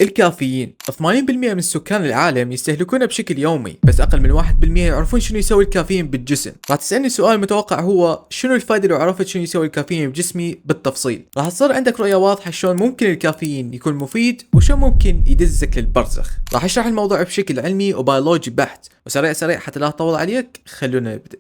الكافيين 80% من سكان العالم يستهلكونه بشكل يومي، بس أقل من 1% يعرفون شنو يسوي الكافيين بالجسم. راح تسألني سؤال متوقع، هو شنو الفائدة لو عرفت شنو يسوي الكافيين بجسمي بالتفصيل؟ راح تصير عندك رؤية واضحة شلون ممكن الكافيين يكون مفيد وشلون ممكن يدزك للبرزخ. راح اشرح الموضوع بشكل علمي وبيولوجي بحت وسريع سريع حتى لا أطول عليك. خلونا نبدأ.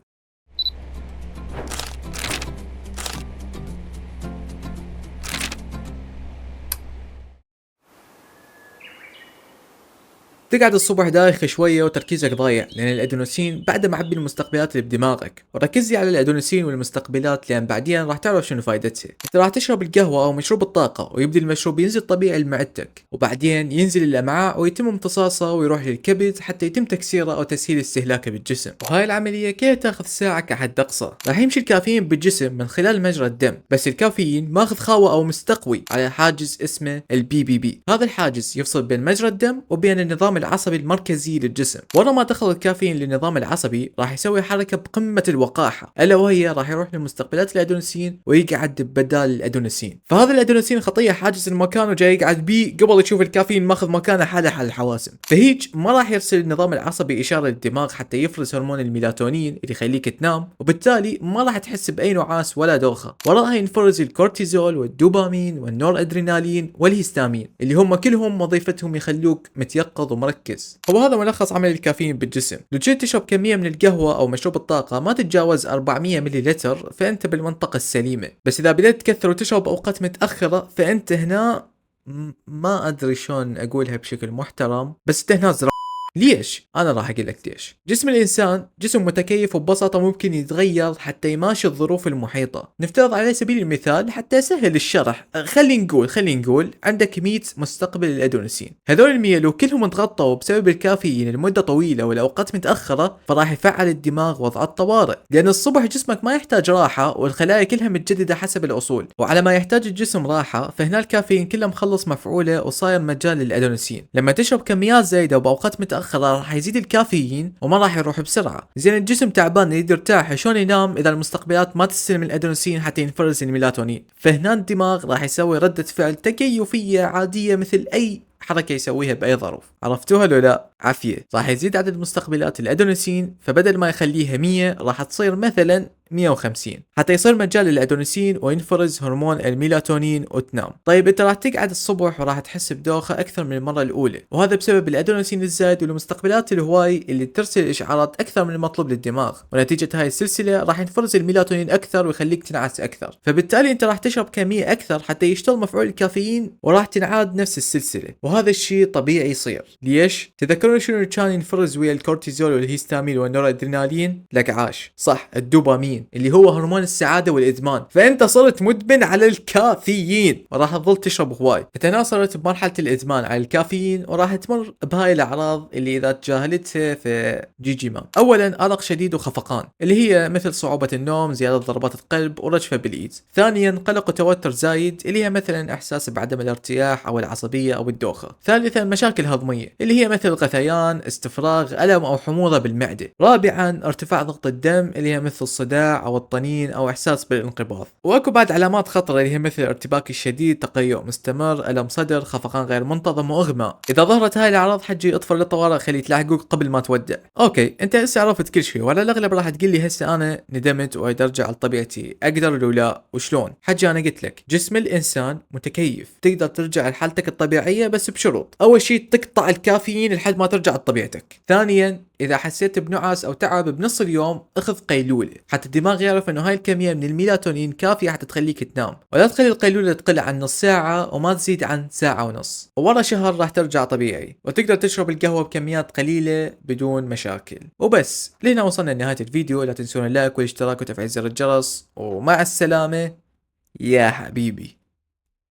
تقعد الصبح دايخ شوية وتركيزك ضايع لأن الأدينوسين بعد معبي المستقبلات اللي بدماغك، وركز لي على الأدينوسين والمستقبلات لأن بعدين راح تعرف شنو فايدتها. أنت راح تشرب القهوة أو مشروب الطاقة ويبدي المشروب ينزل طبيعي لمعدتك، وبعدين ينزل الأمعاء ويتم امتصاصه ويروح للكبد حتى يتم تكسيره أو تسهيل استهلاكه بالجسم، وهاي العملية كلها تاخذ ساعة كحد أقصى. راح يمشي الكافيين بالجسم من خلال مجرى الدم، بس الكافيين ماخذ خاوة أو مستقوي على حاجز اسمه البي بي بي. هذا الحاجز يفصل بين مجرى الدم وبين النظام العصبي المركزي للجسم. ورا ما دخل الكافيين للنظام العصبي راح يسوي حركة بقمة الوقاحة، الا وهي راح يروح لمستقبلات الادونسين ويقعد بدال الادونسين. فهذا الادونسين خطية حاجز المكان وجاي يقعد بيه قبل يشوف الكافيين ماخذ مكانه حاله حال الحواسم، فهيج ما راح يرسل النظام العصبي اشارة للدماغ حتى يفرز هرمون الميلاتونين اللي يخليك تنام، وبالتالي ما راح تحس باي نعاس ولا دوخة. وراها ينفرز الكورتيزول والدوبامين والنور ادرينالين والهستامين اللي هم كلهم وظيفتهم يخلوك متيقظ ومركز. وهذا ملخص عمل الكافيين بالجسم. لو جيت تشرب كمية من القهوة أو مشروب الطاقة ما تتجاوز 400 مليلتر فأنت بالمنطقة السليمة، بس إذا بدأت تكثر وتشرب أوقات متأخرة فأنت هنا ما أدري شلون أقولها بشكل محترم، بس أنت هنا ليش؟ أنا راح أقول لك ليش. جسم الإنسان جسم متكيف وببساطة ممكن يتغير حتى يماشي الظروف المحيطة. نفترض على سبيل المثال حتى أسهل الشرح، خلي نقول عندك 100 مستقبل الأدونسين، هذول ال100 لو كلهم تغطوا بسبب الكافيين لمدة طويلة والأوقات متأخرة فراح يفعل الدماغ وضع الطوارئ، لأن الصبح جسمك ما يحتاج راحة والخلايا كلها متجددة حسب الأصول، وعلى ما يحتاج الجسم راحة فهنا الكافيين كله مخلص مفعوله وصاير مجال للأدونسين. لما تشرب كميات زايدة وبأوقات متأخرة راح يزيد الكافيين وما راح يروح بسرعة. زين الجسم تعبان يريد يرتاح، شلون ينام اذا المستقبلات ما تستلم الادرينالين حتى ينفرز الميلاتونين؟ فهنا الدماغ راح يسوي ردة فعل تكيفية عادية مثل اي حركة يسويها بأي ظرف. عرفتوها لو لا؟ عافية. راح يزيد عدد مستقبلات الأدونسين، فبدل ما يخليها 100 راح تصير مثلا 150 حتى يصير مجال للأدونسين وينفرز هرمون الميلاتونين وتنام. طيب انت راح تقعد الصبح وراح تحس بدوخة أكثر من المرة الأولى، وهذا بسبب الأدونسين الزايد والمستقبلات الهواي اللي ترسل إشعارات أكثر من المطلوب للدماغ، ونتيجة هاي السلسلة راح ينفرز الميلاتونين أكثر ويخليك تنعس أكثر، فبالتالي انت راح تشرب كمية أكثر حتى يشتغل مفعول الكافيين وراح تنعاد نفس السلسلة، وهذا الشيء طبيعي يصير. ليش؟ تذكرون شنو كان ينفرز ويا الكورتيزول والهيستامين والنورادرينالين؟ لك عاش صح، الدوبامين اللي هو هرمون السعادة والإدمان. فأنت صرت مدمن على الكافيين وراح تظل تشرب هواي. انت هنا صرت بمرحلة الإدمان على الكافيين وراح تمر بهاي الأعراض اللي إذا تجاهلتها فجي مام. أولا أرق شديد وخفقان اللي هي مثل صعوبة النوم، زيادة ضربات القلب ورجفة بالإيد. ثانيا قلق وتوتر زايد اللي هي مثلا إحساس بعدم الارتياح أو العصبية أو الدوخة. ثالثا مشاكل هضمية اللي هي مثل غثيان، استفراغ، ألم أو حموضة بالمعدة. رابعا ارتفاع ضغط الدم اللي هي مثل الصداع أو الطنين أو إحساس بالانقباض. وأكو بعد علامات خطرة اللي هي مثل الارتباك الشديد، تقيؤ مستمر، ألم صدر، خفقان غير منتظم وإغماء. إذا ظهرت هاي الأعراض حجي اطفال للطوارئ خلي يتلاحقوك قبل ما تودع. أوكي أنت هسه عرفت كل شيء وعلى الأغلب راح تقول لي هسه أنا ندمت وأريد أرجع لطبيعتي، أقدر ولا لا وشلون؟ حجي أنا قلت لك جسم الإنسان متكيف، تقدر ترجع لحالتك الطبيعية بس بشروط. أول شيء تقطع الكافيين لحد ما ترجع لطبيعتك. ثانيا إذا حسيت بنعاس أو تعب بنص اليوم اخذ قيلولة حتى الدماغ يعرف إنه هاي الكمية من الميلاتونين كافية حتى تخليك تنام، ولا تخلي القيلولة تقل عن نص ساعة وما تزيد عن ساعة ونص، وورا شهر راح ترجع طبيعي وتقدر تشرب القهوة بكميات قليلة بدون مشاكل. وبس لهنا وصلنا لنهاية الفيديو. لا تنسون اللايك والاشتراك وتفعيل زر الجرس، ومع السلامة يا حبيبي.